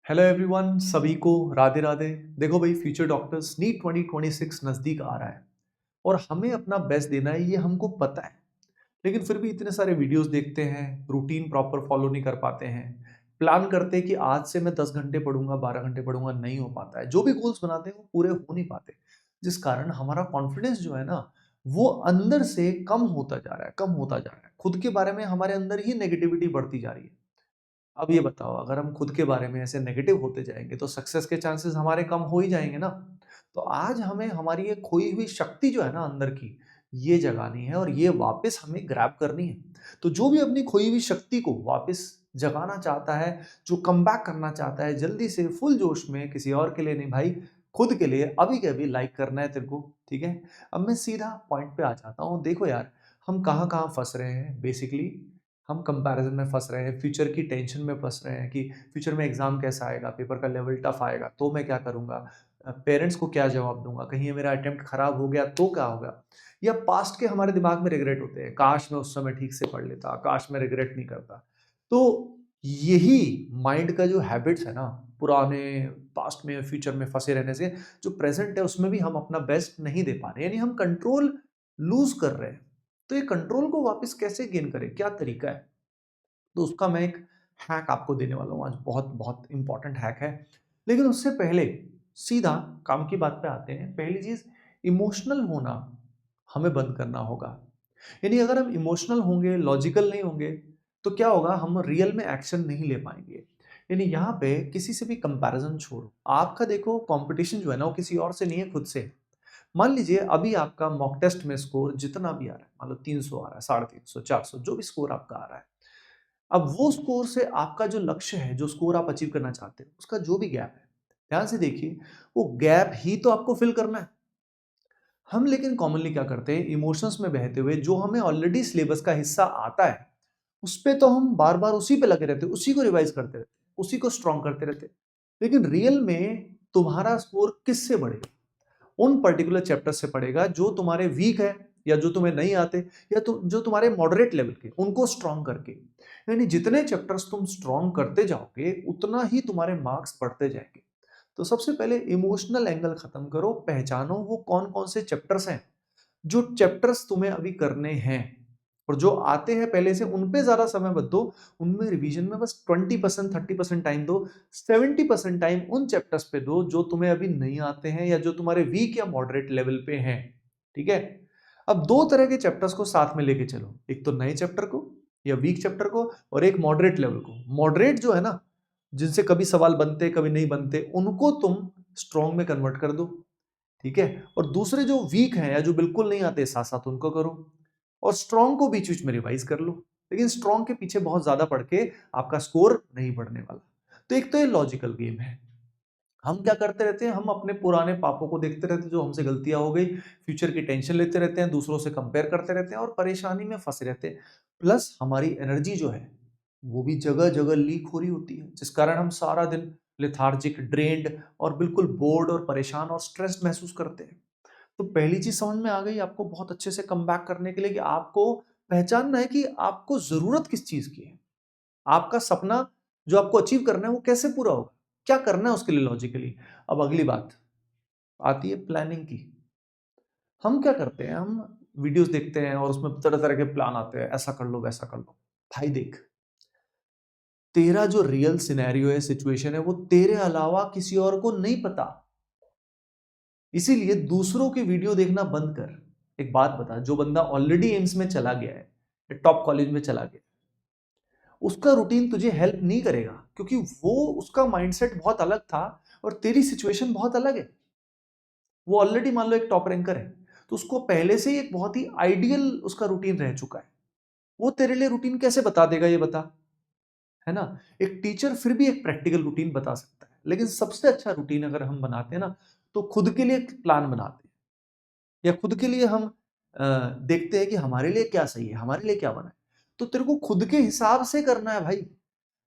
Hello everyone, सभी को राधे राधे। देखो भाई, फ्यूचर डॉक्टर्स नीट 2026 नज़दीक आ रहा है और हमें अपना बेस्ट देना है, ये हमको पता है। लेकिन फिर भी इतने सारे वीडियोस देखते हैं, रूटीन प्रॉपर फॉलो नहीं कर पाते हैं। प्लान करते हैं कि आज से मैं 10 घंटे पढ़ूंगा, 12 घंटे पढ़ूंगा, नहीं हो पाता है। जो भी गोल्स बनाते हैं वो पूरे हो नहीं पाते, जिस कारण हमारा कॉन्फिडेंस जो है ना, वो अंदर से कम होता जा रहा है, कम होता जा रहा है। खुद के बारे में हमारे अंदर ही नेगेटिविटी बढ़ती जा रही है। अब ये बताओ, अगर हम खुद के बारे में ऐसे नेगेटिव होते जाएँगे, तो सक्सेस के चांसेस हमारे कम हो ही जाएँगे ना। तो आज हमें हमारी ये खोई हुई शक्ति जो है ना अंदर की, ये जगानी है और ये वापस हमें ग्रैब करनी है। तो जो भी अपनी खोई हुई शक्ति को वापस जगाना चाहता है, जो कमबैक करना चाहता है जल्दी से फुल जोश में, किसी और के लिए नहीं भाई, खुद के लिए अभी के अभी लाइक करना है तेरे को, ठीक है? अब मैं सीधा पॉइंट पे आ जाता हूँ। देखो यार, हम कहाँ-कहाँ फँस रहे हैं बेसिकली। हम कंपैरिज़न में फँस रहे हैं, फ्यूचर की टेंशन में फँस रहे हैं कि फ्यूचर में एग्ज़ाम कैसा आएगा, पेपर का लेवल टफ़ आएगा, तो मैं क्या करूँगा? पेरेंट्स को क्या जवाब दूँगा? कहीं ये मेरा अटेम्प्ट खराब हो गया तो क्या होगा? या पास्ट के हमारे दिमाग में रिग्रेट होते हैं, काश मैं उस समय ठीक से पढ़ लेता, काश मैं रिग्रेट नहीं करता। तो यही माइंड का जो हैबिट्स है ना, पुराने पास्ट में, फ्यूचर में फँसे रहने से, जो प्रेज़ेंट है उसमें भी हम अपना बेस्ट नहीं दे पा रहे हैं, यानी हम कंट्रोल लूज़ कर रहे हैं। तो ये कंट्रोल को वापस कैसे गेन करें? क्या तरीका है? तो उसका मैं एक हैक आपको देने वाला हूँ आज, बहुत बहुत इंपॉर्टेंट हैक है। लेकिन उससे पहले सीधा काम की बात पे आते हैं। पहली चीज़, इमोशनल होना हमें बंद करना होगा। यानी अगर हम इमोशनल होंगे, लॉजिकल नहीं होंगे, तो क्या होगा, हम रियल में एक्शन नहीं ले पाएँगे। यानी यहाँ पे किसी से भी कंपैरिज़न छोड़ो। आपका देखो कॉम्पिटिशन जो है ना, वो किसी और से नहीं है, खुद से है। मान लीजिए अभी आपका मॉक टेस्ट में स्कोर जितना भी आ रहा है, मान लो 300 आ रहा है, 350, 400, जो भी स्कोर आपका आ रहा है। अब वो स्कोर से आपका जो लक्ष्य है, जो स्कोर आप अचीव करना चाहते हो, उसका जो भी गैप है, ध्यान से देखिए, वो गैप ही तो आपको फिल करना है। हम लेकिन कॉमनली क्या करते हैं, इमोशंस में बहते हुए जो हमें ऑलरेडी सिलेबस का हिस्सा आता है, उस पे तो हम बार-बार उसी पे लगे रहते हैं, उसी को रिवाइज़ करते रहते हैं, उसी को स्ट्रॉन्ग करते रहते हैं। लेकिन रियल में तुम्हारा स्कोर किससे बढ़ेगा? उन पर्टिकुलर चैप्टर से पड़ेगा जो तुम्हारे वीक है, या जो तुम्हें नहीं आते, या जो तुम्हारे मॉडरेट लेवल के, उनको स्ट्रॉन्ग करके। यानी जितने चैप्टर्स तुम स्ट्रॉन्ग करते जाओगे, उतना ही तुम्हारे मार्क्स बढ़ते जाएंगे। तो सबसे पहले इमोशनल एंगल खत्म करो, पहचानो वो कौन कौन से चैप्टर्स हैं, जो चैप्टर्स तुम्हें अभी करने हैं, और जो आते हैं पहले से उन पे ज्यादा समय मत दो। उनमें रिवीजन में बस 20% 30% टाइम दो। 70% टाइम उन चैप्टर्स पे दो जो तुम्हें अभी नहीं आते हैं, या जो तुम्हारे वीक या मॉडरेट लेवल पे हैं। ठीक है? अब दो तरह के चैप्टर्स को साथ में लेके चलो, एक तो नए चैप्टर को या वीक चैप्टर को, और एक मॉडरेट लेवल को। मॉडरेट जो है ना, जिनसे कभी सवाल बनते कभी नहीं बनते, उनको तुम स्ट्रॉन्ग में कन्वर्ट कर दो। ठीक है? और दूसरे जो वीक हैं या जो बिल्कुल नहीं आते, साथ साथ उनको करो। और स्ट्रॉन्ग को बीच बीच में रिवाइज कर लो। लेकिन स्ट्रॉन्ग के पीछे बहुत ज्यादा पढ़ के आपका स्कोर नहीं बढ़ने वाला। तो एक तो ये लॉजिकल गेम है। हम क्या करते रहते हैं, हम अपने पुराने पापों को देखते रहते हैं, जो हमसे गलतियां हो गई, फ्यूचर की टेंशन लेते रहते हैं, दूसरों से कंपेयर करते रहते हैं और परेशानी में फंसे रहते हैं। प्लस हमारी एनर्जी जो है, वो भी जगह जगह लीक हो रही होती है, जिस कारण हम सारा दिन लेथार्जिक, ड्रेन्ड और बिल्कुल बोर्ड और परेशान और स्ट्रेस्ड महसूस करते हैं। तो पहली चीज समझ में आ गई आपको बहुत अच्छे से कम बैक करने के लिए, कि आपको पहचानना है कि आपको जरूरत किस चीज की है। आपका सपना जो आपको अचीव करना है, वो कैसे पूरा होगा, क्या करना है उसके लिए लॉजिकली। अब अगली बात आती है प्लानिंग की। हम क्या करते हैं, हम वीडियोस देखते हैं और उसमें तरह तरह के प्लान आते हैं, ऐसा कर लो वैसा कर लो। भाई देख, तेरा जो रियल सिनेरियो है, सिचुएशन है, वो तेरे अलावा किसी और को नहीं पता। इसीलिए दूसरों की वीडियो देखना बंद कर। एक बात बता, जो बंदा ऑलरेडी एम्स में चला गया है, टॉप कॉलेज में चला गया, उसका रूटीन तुझे हेल्प नहीं करेगा, क्योंकि वो, उसका माइंडसेट बहुत अलग था और तेरी सिचुएशन बहुत अलग है। वो ऑलरेडी मान लो एक टॉप रैंकर है, तो उसको पहले से ही एक बहुत ही आइडियल उसका रूटीन रह चुका है। वो तेरे लिए रूटीन कैसे बता देगा, ये बता, है ना? एक टीचर फिर भी एक प्रैक्टिकल रूटीन बता सकता है, लेकिन सबसे अच्छा रूटीन अगर हम बनाते हैं ना, तो खुद के लिए एक प्लान बनाते हैं, या खुद के लिए हम देखते हैं कि हमारे लिए क्या सही है, हमारे लिए क्या बना है। तो तेरे को खुद के हिसाब से करना है भाई।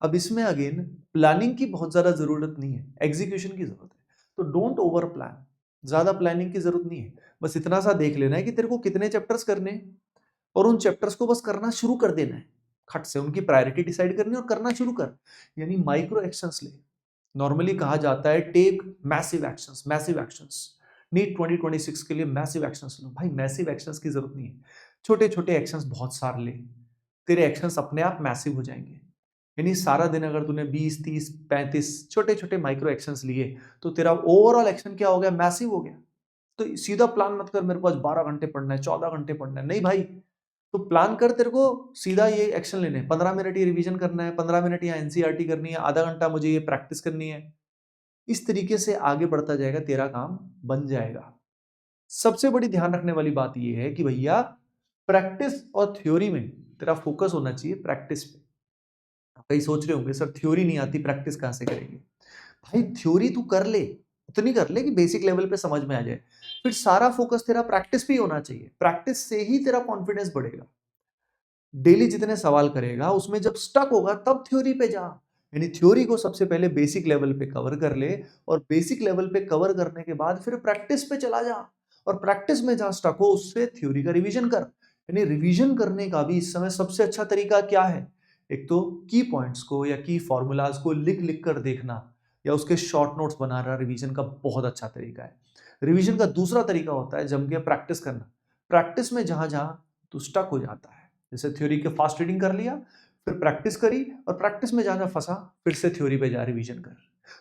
अब इसमें अगेन प्लानिंग की बहुत ज्यादा जरूरत नहीं है, एग्जीक्यूशन की जरूरत है। तो डोंट ओवर प्लान। ज्यादा प्लानिंग की जरूरत नहीं है। बस इतना सा देख लेना है कि तेरे को कितने चैप्टर्स करने हैं, और उन चैप्टर्स को बस करना शुरू कर देना है। खट से उनकी प्रायोरिटी डिसाइड करनी है और करना शुरू कर। यानी माइक्रो एक्शंस ले। नॉर्मली कहा जाता है take massive actions, massive actions. NEET 2026 के लिए मैसिव एक्शंस लो। भाई मैसिव एक्शंस की जरूरत नहीं है, छोटे छोटे एक्शंस बहुत सारे ले, तेरे एक्शंस अपने आप मैसिव हो जाएंगे। यानी सारा दिन अगर तूने 20, 30, 35 छोटे छोटे माइक्रो एक्शंस लिए तो तेरा ओवरऑल एक्शन क्या हो गया, मैसिव हो गया। तो सीधा प्लान मत कर मेरे पास 12 घंटे पढ़ना है, 14 घंटे पढ़ना है, नहीं भाई। तो प्लान कर, तेरे को सीधा ये एक्शन लेने हैं, 15 मिनट ये रिवीजन करना है, 15 मिनट यहाँ एनसीईआरटी करनी है, आधा घंटा मुझे ये प्रैक्टिस करनी है। इस तरीके से आगे बढ़ता जाएगा, तेरा काम बन जाएगा। सबसे बड़ी ध्यान रखने वाली बात यह है कि भैया प्रैक्टिस और थ्योरी में तेरा फोकस होना चाहिए प्रैक्टिस पे। कई सोच रहे होंगे सर थ्योरी नहीं आती, प्रैक्टिस कहां से करेंगे। भाई थ्योरी तू कर ले, उतनी कर ले कि बेसिक लेवल पे समझ में आ जाए, फिर सारा फोकस तेरा प्रैक्टिस पे ही होना चाहिए। प्रैक्टिस से ही तेरा कॉन्फिडेंस बढ़ेगा। डेली जितने सवाल करेगा उसमें जब स्टक होगा तब थ्योरी पे जा। यानी थ्योरी को सबसे पहले बेसिक लेवल पे कवर कर ले, और बेसिक लेवल पे कवर करने के बाद फिर प्रैक्टिस पे चला जा, और प्रैक्टिस में जहां स्टक हो उससे थ्योरी का रिवीजन कर। यानी रिवीजन करने का भी इस समय सबसे अच्छा तरीका क्या है, एक तो की पॉइंट्स को या की फॉर्मूलाज को लिख लिख कर देखना, या उसके शॉर्ट नोट्स बनाना रिवीजन का बहुत अच्छा तरीका है। रिवीजन का दूसरा तरीका होता है जम के प्रैक्टिस करना। प्रैक्टिस में जहां जहां तू स्टक हो जाता है, जैसे थ्योरी के फास्ट रीडिंग कर लिया, फिर प्रैक्टिस करी, और प्रैक्टिस में जहां फंसा फिर से थ्योरी पे जा रिवीजन कर।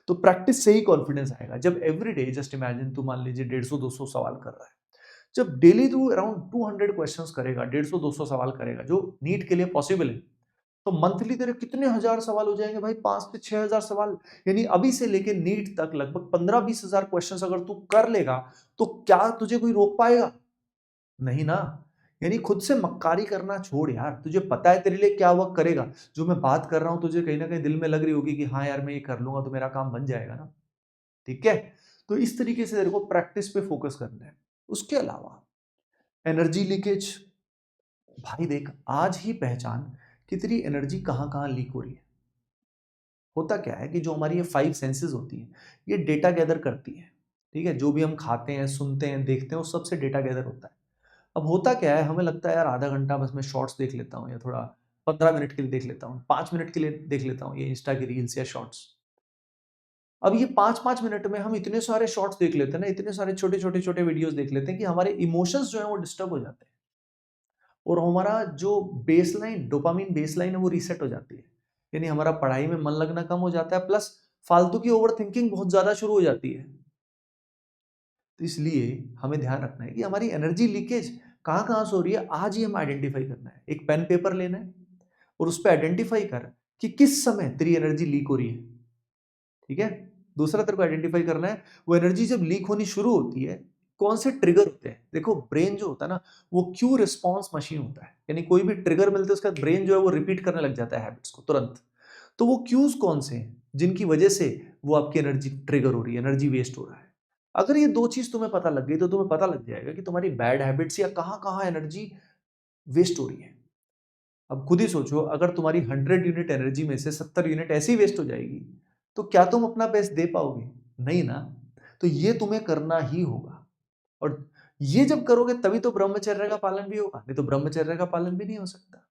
तो प्रैक्टिस से ही कॉन्फिडेंस आएगा। जब एवरीडे जस्ट इमेजिन तू मान लीजिए 150-200 सवाल कर रहा है, जब डेली तू अराउंड 200 क्वेश्चंस करेगा, 150-200 सवाल करेगा जो नीट के लिए पॉसिबल है, तो मंथली तेरे कितने हजार सवाल हो जाएंगे भाई, 5 से 6 हजार सवाल। यानी अभी से लेके नीट तक लगभग 15-20 हजार क्वेश्चन अगर तू कर लेगा, तो क्या तुझे कोई रोक पाएगा? नहीं ना। यानी खुद से मक्कारी करना छोड़ यार, तुझे पता है तेरे लिए क्या वर्क करेगा। जो मैं बात कर रहा हूं तुझे कहीं ना कहीं दिल में लग रही होगी कि हाँ यार मैं ये कर लूंगा तो मेरा काम बन जाएगा ना। ठीक है, तो इस तरीके से तेरे को प्रैक्टिस पे फोकस करना है। उसके अलावा एनर्जी लीकेज, भाई देख आज ही पहचान कि तेरी एनर्जी कहां कहां लीक हो रही है। होता क्या है कि जो हमारी ये 5 सेंसेस होती हैं, ये डेटा गैदर करती है। ठीक है, जो भी हम खाते हैं, सुनते हैं, देखते हैं, उस सबसे डेटा गैदर होता है। अब होता क्या है, हमें लगता है यार आधा घंटा बस मैं शॉर्ट्स देख लेता हूँ, या थोड़ा 15 मिनट के लिए देख लेता हूँ, 5 मिनट के लिए देख लेता हूँ ये इंस्टा की रील्स या शॉर्ट्स। अब ये 5-5 मिनट में हम इतने सारे शॉर्ट्स देख लेते हैं ना, इतने सारे छोटे छोटे छोटे वीडियोस देख लेते हैं कि हमारे इमोशंस जो है वो डिस्टर्ब हो जाते हैं, और हमारा जो बेसलाइन डोपामिन बेसलाइन है वो रीसेट हो जाती है। यानी हमारा पढ़ाई में मन लगना कम हो जाता है, प्लस फालतू की ओवर थिंकिंग बहुत ज्यादा शुरू हो जाती है। तो इसलिए हमें ध्यान रखना है कि हमारी एनर्जी लीकेज कहाँ कहाँ से हो रही है, आज ही हम आइडेंटिफाई करना है। एक पेन पेपर लेना है और उस पर आइडेंटिफाई कर कि किस समय तेरी एनर्जी लीक हो रही है। ठीक है, दूसरा तेरे को आइडेंटिफाई करना है वो एनर्जी जब लीक होनी शुरू होती है, कौन से ट्रिगर होते हैं। देखो ब्रेन जो होता है ना, वो क्यू रिस्पॉन्स मशीन होता है। यानी कोई भी ट्रिगर मिलते है उसका ब्रेन जो है वो रिपीट करने लग जाता है हैबिट्स को तुरंत। तो वो क्यूज कौन से हैं जिनकी वजह से वो आपकी एनर्जी ट्रिगर हो रही है, एनर्जी वेस्ट हो रहा है। अगर ये दो चीज तुम्हें पता लग गई तो तुम्हें पता लग जाएगा कि तुम्हारी बैड हैबिट्स या कहाँ कहाँ एनर्जी वेस्ट हो रही है। अब खुद ही सोचो, अगर तुम्हारी 100 यूनिट एनर्जी में से 70 यूनिट ऐसी वेस्ट हो जाएगी, तो क्या तुम अपना बेस्ट दे पाओगे? नहीं ना। तो ये तुम्हें करना ही होगा, और ये जब करोगे तभी तो ब्रह्मचर्य का पालन भी होगा, नहीं तो ब्रह्मचर्य का पालन भी नहीं हो सकता।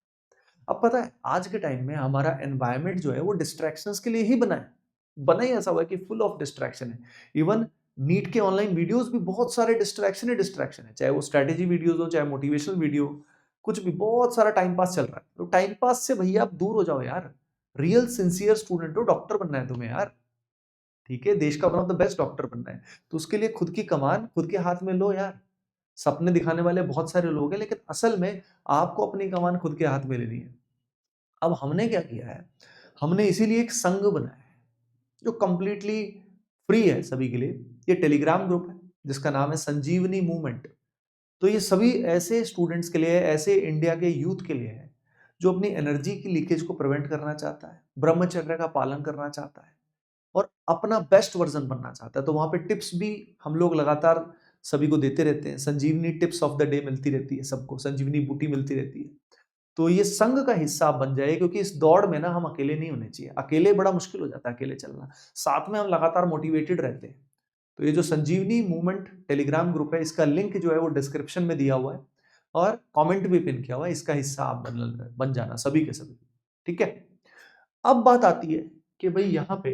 अब पता है आज के टाइम में हमारा एनवायरनमेंट जो है वो डिस्ट्रैक्शंस के लिए ही बना है। बना ही ऐसा हुआ है कि फुल ऑफ डिस्ट्रैक्शन है। इवन नीट के ऑनलाइन वीडियोस भी बहुत सारे डिस्ट्रैक्शन ही डिस्ट्रैक्शन है, चाहे वो स्ट्रेटेजी वीडियोस हो, चाहे मोटिवेशनल वीडियो, कुछ भी बहुत सारा टाइम पास चल रहा है। तो टाइम पास से भैया आप दूर हो जाओ यार। रियल सिंसियर स्टूडेंट हो, डॉक्टर बनना है तुम्हें यार। ठीक है, देश का one of the best doctor बनना है, तो उसके लिए खुद की कमान खुद के हाथ में लो यार। सपने दिखाने वाले बहुत सारे लोग हैं, लेकिन असल में आपको अपनी कमान खुद के हाथ में लेनी है। अब हमने क्या किया है, हमने इसीलिए एक संघ बनाया है जो कंप्लीटली फ्री है सभी के लिए। ये टेलीग्राम ग्रुप है जिसका नाम है संजीवनी मूवमेंट। तो ये सभी ऐसे स्टूडेंट्स के लिए है, ऐसे इंडिया के यूथ के लिए है जो अपनी एनर्जी की लीकेज को प्रिवेंट करना चाहता है, ब्रह्मचर्य का पालन करना चाहता है, और अपना बेस्ट वर्जन बनना चाहता है। तो वहां पे टिप्स भी हम लोग लगातार सभी को देते रहते हैं। संजीवनी टिप्स ऑफ द डे मिलती रहती है सबको, संजीवनी बूटी मिलती रहती है। तो ये संघ का हिस्सा आप बन जाए, क्योंकि इस दौड़ में ना हम अकेले नहीं होने चाहिए। अकेले बड़ा मुश्किल हो जाता है अकेले चलना, साथ में हम लगातार मोटिवेटेड रहते हैं। तो ये जो संजीवनी मूवमेंट टेलीग्राम ग्रुप है, इसका लिंक जो है वो डिस्क्रिप्शन में दिया हुआ है, और कमेंट भी पिन किया हुआ है। इसका हिस्सा आप बन जाना सभी के सभी। ठीक है, अब बात आती है कि भाई यहाँ पे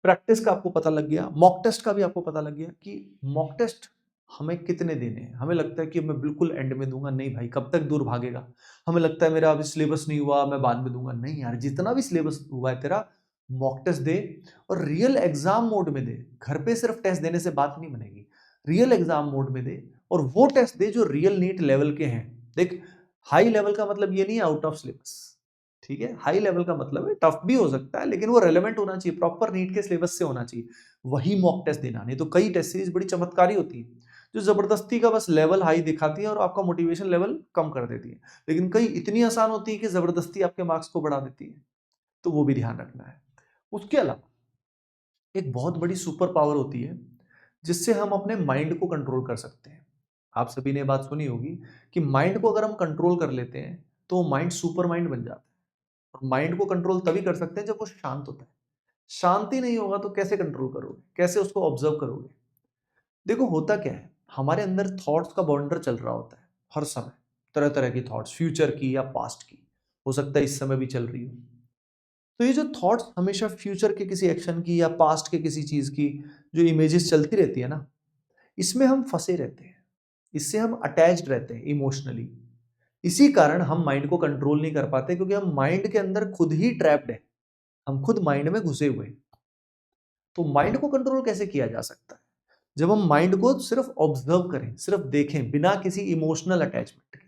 प्रैक्टिस का आपको पता लग गया, मॉक टेस्ट का भी आपको पता लग गया कि मॉक टेस्ट हमें कितने देने हैं। हमें लगता है कि मैं बिल्कुल एंड में दूंगा, नहीं भाई, कब तक दूर भागेगा। हमें लगता है मेरा अभी सिलेबस नहीं हुआ, मैं बाद में दूंगा, नहीं यार, जितना भी सिलेबस हुआ है तेरा, मॉक टेस्ट दे और रियल एग्जाम मोड में दे। घर पे सिर्फ टेस्ट देने से बात नहीं बनेगी, रियल एग्जाम मोड में दे और वो टेस्ट दे जो रियल नीट लेवल के हैं। देख, हाई लेवल का मतलब ये नहीं है आउट ऑफ सिलेबस, ठीक है। हाई लेवल का मतलब है टफ भी हो सकता है, लेकिन वो रेलेवेंट होना चाहिए, प्रॉपर नीट के सिलेबस से होना चाहिए, वही मॉक टेस्ट देना। नहीं तो कई टेस्ट सीरीज बड़ी चमत्कारी होती है जो जबरदस्ती का बस लेवल हाई दिखाती है और आपका मोटिवेशन लेवल कम कर देती है, लेकिन कई इतनी आसान होती है कि जबरदस्ती आपके मार्क्स को बढ़ा देती है। तो वो भी ध्यान रखना है। उसके अलावा एक बहुत बड़ी सुपर पावर होती है जिससे हम अपने माइंड को कंट्रोल कर सकते हैं। आप सभी ने बात सुनी होगी कि माइंड को अगर हम कंट्रोल कर लेते हैं तो माइंड सुपर माइंड बन जाता है। और माइंड को कंट्रोल तभी कर सकते हैं जब वो शांत होता है। शांति नहीं होगा तो कैसे कंट्रोल करोगे, कैसे उसको ऑब्जर्व करोगे। देखो होता क्या है, हमारे अंदर थॉट्स का बॉन्डर चल रहा होता है हर समय, तरह तरह की थॉट्स, फ्यूचर की या पास्ट की, हो सकता है इस समय भी चल रही हो। तो ये जो थॉट्स हमेशा फ्यूचर के किसी एक्शन की या पास्ट के किसी चीज की जो इमेजेस चलती रहती है ना, इसमें हम फंसे रहते हैं, इससे हम अटैच्ड रहते हैं इमोशनली। इसी कारण हम माइंड को कंट्रोल नहीं कर पाते, क्योंकि हम माइंड के अंदर खुद ही ट्रैप्ड है, हम खुद माइंड में घुसे हुए हैं। तो माइंड को कंट्रोल कैसे किया जा सकता है? जब हम माइंड को सिर्फ ऑब्जर्व करें, सिर्फ देखें, बिना किसी इमोशनल अटैचमेंट के।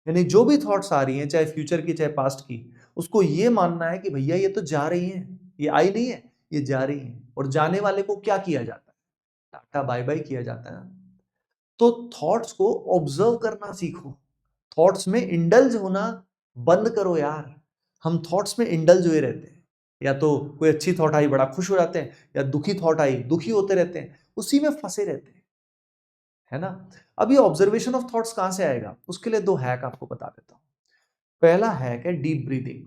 यानी जो भी थॉट्स आ रही हैं, चाहे फ्यूचर की चाहे पास्ट की, उसको ये मानना है कि भैया ये तो जा रही हैं, ये आई नहीं है, ये जा रही हैं। और जाने वाले को क्या किया जाता है? टाटा बाय बाय किया जाता है। तो थॉट्स को ऑब्जर्व करना सीखो, थॉट्स में इंडल्ज होना बंद करो यार। हम थॉट्स में इंडल्ज हुए रहते हैं, या तो कोई अच्छी थॉट आई बड़ा खुश हो जाते हैं, या दुखी थॉट आई दुखी होते रहते हैं, उसी में फंसे रहते हैं, है ना। अब ये ऑब्जर्वेशन ऑफ थॉट्स कहां से आएगा, उसके लिए दो हैक आपको बता देता हूं। पहला हैक है डीप ब्रीदिंग।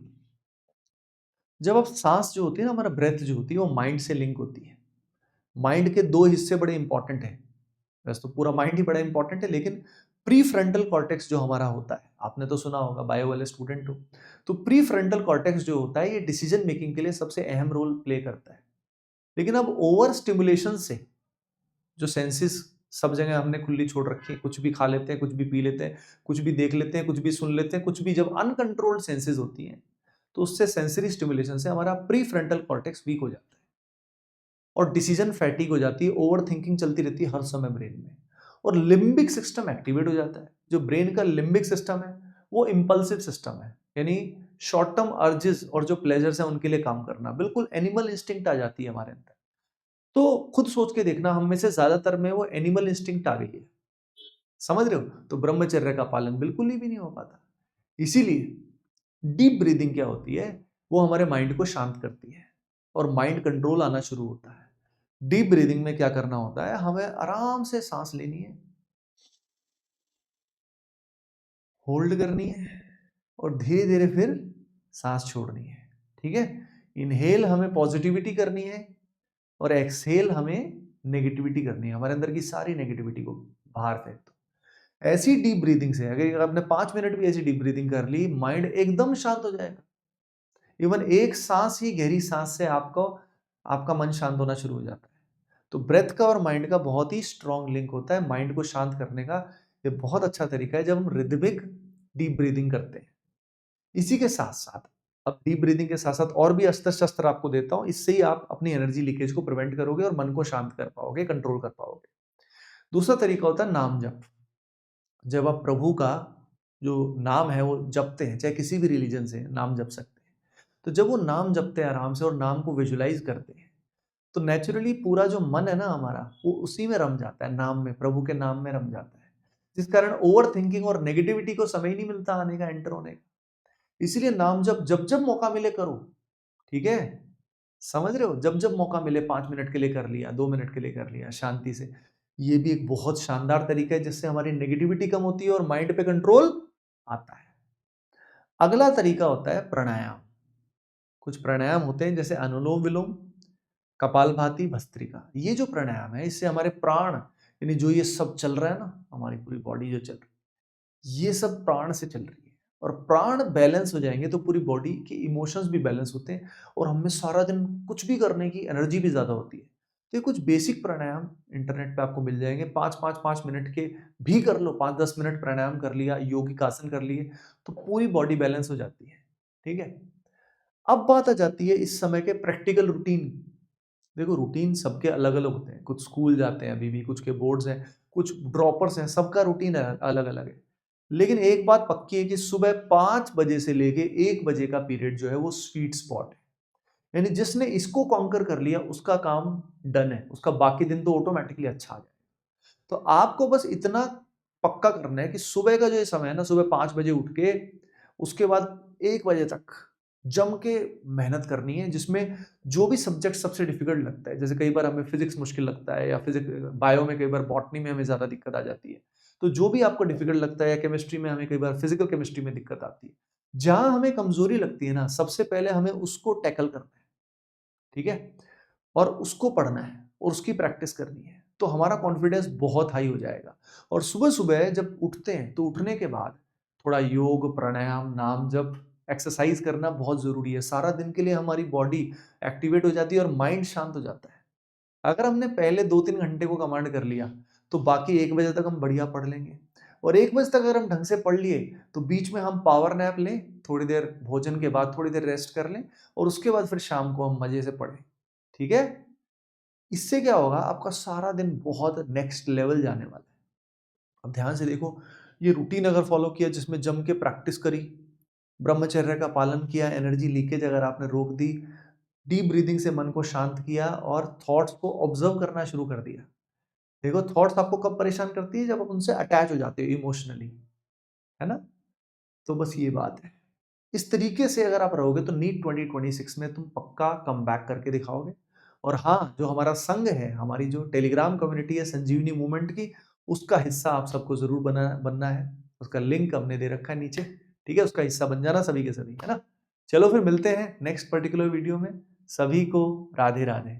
जब आप सांस जो होती है ना, हमारा ब्रेथ जो होती है, वो माइंड से लिंक होती है। माइंड के दो हिस्से बड़े इंपॉर्टेंट हैं, वैसे तो पूरा माइंड ही बड़ा इंपॉर्टेंट है, लेकिन प्री फ्रंटल कॉर्टेक्स जो हमारा होता है, आपने तो सुना होगा, बायो वाले स्टूडेंट हो, तो प्री फ्रंटल कॉर्टेक्स जो होता है ये डिसीजन मेकिंग के लिए सबसे अहम रोल प्ले करता है। लेकिन अब ओवर स्टिमुलेशन से जो सेंसेस सब जगह हमने खुली छोड़ रखी है, कुछ भी खा लेते हैं, कुछ भी पी लेते हैं, कुछ भी देख लेते हैं, कुछ भी सुन लेते हैं, कुछ भी, जब अनकंट्रोल्ड सेंसेस होती हैं तो उससे सेंसरी स्टिमुलेशन से हमारा प्री फ्रंटल कॉर्टेक्स वीक हो जाता है और डिसीजन फैटिक हो जाती है, ओवर थिंकिंग चलती रहती है हर समय ब्रेन में, और लिम्बिक सिस्टम एक्टिवेट हो जाता है। जो ब्रेन का लिम्बिक सिस्टम है वो इंपल्सिव सिस्टम है, यानी शॉर्ट टर्म अर्जेस और जो प्लेजर्स हैं उनके लिए काम करना, बिल्कुल एनिमल इंस्टिंक्ट आ जाती है हमारे अंदर। तो खुद सोच के देखना, हम में से ज्यादातर में वो एनिमल इंस्टिंक्ट आ गई है, समझ रहे हो। तो ब्रह्मचर्य का पालन बिल्कुल ही भी नहीं हो पाता। इसीलिए डीप ब्रीदिंग क्या होती है, वो हमारे माइंड को शांत करती है और माइंड कंट्रोल आना शुरू होता है। डीप ब्रीदिंग में क्या करना होता है, हमें आराम से सांस लेनी है, होल्ड करनी है और धीरे धीरे फिर सांस छोड़नी है, ठीक है। इनहेल हमें पॉजिटिविटी करनी है और एक्सहेल हमें नेगेटिविटी करनी है, हमारे अंदर की सारी नेगेटिविटी को बाहर फेंक दो। ऐसी डीप ब्रीदिंग से अगर आपने 5 मिनट भी ऐसी डीप ब्रीदिंग कर ली, माइंड एकदम शांत हो जाएगा। इवन एक सांस ही, गहरी सांस से आपको आपका मन शांत होना शुरू हो जाता है। तो ब्रेथ का और माइंड का बहुत ही स्ट्रांग लिंक होता है। माइंड को शांत करने का ये बहुत अच्छा तरीका है जब हम रिदमिक डीप ब्रीदिंग करते हैं। इसी के साथ साथ, अब डीप ब्रीदिंग के साथ साथ और भी अस्त्र शस्त्र आपको देता हूं, इससे ही आप अपनी एनर्जी लीकेज को प्रिवेंट करोगे और मन को शांत कर पाओगे, कंट्रोल कर पाओगे। दूसरा तरीका होता है नाम जप। जब आप प्रभु का जो नाम है वो जपते हैं, चाहे किसी भी रिलीजन से नाम जप सकते हैं, तो जब वो नाम जपते हैं आराम से और नाम को विजुलाइज करते हैं, तो नेचुरली पूरा जो मन है ना हमारा, वो उसी में रम जाता है, नाम में, प्रभु के नाम में रम जाता है। जिस कारण ओवर थिंकिंग और नेगेटिविटी को समय ही नहीं मिलता आने का, एंटर होने का। इसीलिए नाम जब जब मौका मिले करो, ठीक है। समझ रहे हो, जब जब मौका मिले, 5 मिनट के लिए कर लिया, 2 मिनट के लिए कर लिया शांति से, ये भी एक बहुत शानदार तरीका है जिससे हमारी नेगेटिविटी कम होती है और माइंड पे कंट्रोल आता है। अगला तरीका होता है प्राणायाम। कुछ प्राणायाम होते हैं जैसे अनुलोम विलोम, कपालभाति, भस्त्रिका। ये जो प्राणायाम है, इससे हमारे प्राण, यानी जो ये सब चल रहा है ना, हमारी पूरी बॉडी जो चल रही है, ये सब प्राण से चल रही है। और प्राण बैलेंस हो जाएंगे तो पूरी बॉडी के इमोशंस भी बैलेंस होते हैं और हमें सारा दिन कुछ भी करने की एनर्जी भी ज़्यादा होती है। तो ये कुछ बेसिक प्राणायाम इंटरनेट पे आपको मिल जाएंगे, 5-5-5 मिनट के भी कर लो, 5-10 मिनट प्राणायाम कर लिया, यौगिक आसन कर लिए, तो पूरी बॉडी बैलेंस हो जाती है। ठीक है। अब बात आ जाती है इस समय के प्रैक्टिकल रूटीन। देखो रूटीन सबके अलग अलग होते हैं, कुछ स्कूल जाते हैं अभी भी, कुछ के बोर्ड्स हैं, कुछ ड्रॉपर्स हैं, सबका रूटीन अलग अलग है। लेकिन एक बात पक्की है कि सुबह 5 बजे से लेके 1 बजे का पीरियड जो है वो स्वीट स्पॉट है। यानी जिसने इसको कॉन्कर कर लिया उसका काम डन है, उसका बाकी दिन तो ऑटोमेटिकली अच्छा आ जाए। तो आपको बस इतना पक्का करना है कि सुबह का जो ये समय है ना, सुबह 5 बजे उठ के उसके बाद 1 बजे तक जम के मेहनत करनी है, जिसमें जो भी सब्जेक्ट सबसे डिफिकल्ट लगता है, जैसे कई बार हमें फिजिक्स मुश्किल लगता है या फिजिक्स बायो में, कई बार बॉटनी में हमें ज्यादा दिक्कत आ जाती है। तो जो भी आपको डिफिकल्ट लगता है, या केमिस्ट्री में हमें कई बार फिजिकल केमिस्ट्री में दिक्कत आती है, जहां हमें कमजोरी लगती है ना, सबसे पहले हमें उसको टैकल करना है। ठीक है। और उसको पढ़ना है और उसकी प्रैक्टिस करनी है, तो हमारा कॉन्फिडेंस बहुत हाई हो जाएगा। और सुबह सुबह जब उठते हैं तो उठने के बाद थोड़ा योग, प्राणायाम, नाम जप, एक्सरसाइज करना बहुत जरूरी है। सारा दिन के लिए हमारी बॉडी एक्टिवेट हो जाती है और माइंड शांत हो जाता है। अगर हमने पहले 2-3 घंटे को कमांड कर लिया तो बाकी 1 बजे तक हम बढ़िया पढ़ लेंगे। और 1 बजे तक अगर हम ढंग से पढ़ लिए तो बीच में हम पावर नैप लें, थोड़ी देर भोजन के बाद थोड़ी देर रेस्ट कर लें, और उसके बाद फिर शाम को हम मजे से पढ़ें। ठीक है। इससे क्या होगा, आपका सारा दिन बहुत नेक्स्ट लेवल जाने वाला है। अब ध्यान से देखो, ये रूटीन अगर फॉलो किया जिसमें जम के प्रैक्टिस करी, ब्रह्मचर्य का पालन किया, एनर्जी लीकेज अगर आपने रोक दी, डीप ब्रीदिंग से मन को शांत किया और थॉट्स को ऑब्जर्व करना शुरू कर दिया। देखो थॉट्स आपको कब परेशान करती है, जब आप उनसे अटैच हो जाते हो इमोशनली, है ना। तो बस ये बात है। इस तरीके से अगर आप रहोगे तो नीट 2026 में तुम पक्का कम बैक करके दिखाओगे। और हाँ, जो हमारा संघ है, हमारी जो टेलीग्राम कम्युनिटी है संजीवनी मूवमेंट की, उसका हिस्सा आप सबको जरूर बनना है। उसका लिंक हमने दे रखा है नीचे। ठीक है, उसका हिस्सा बन जाना सभी के सभी, है ना। चलो फिर मिलते हैं नेक्स्ट पर्टिकुलर वीडियो में। सभी को राधे राधे।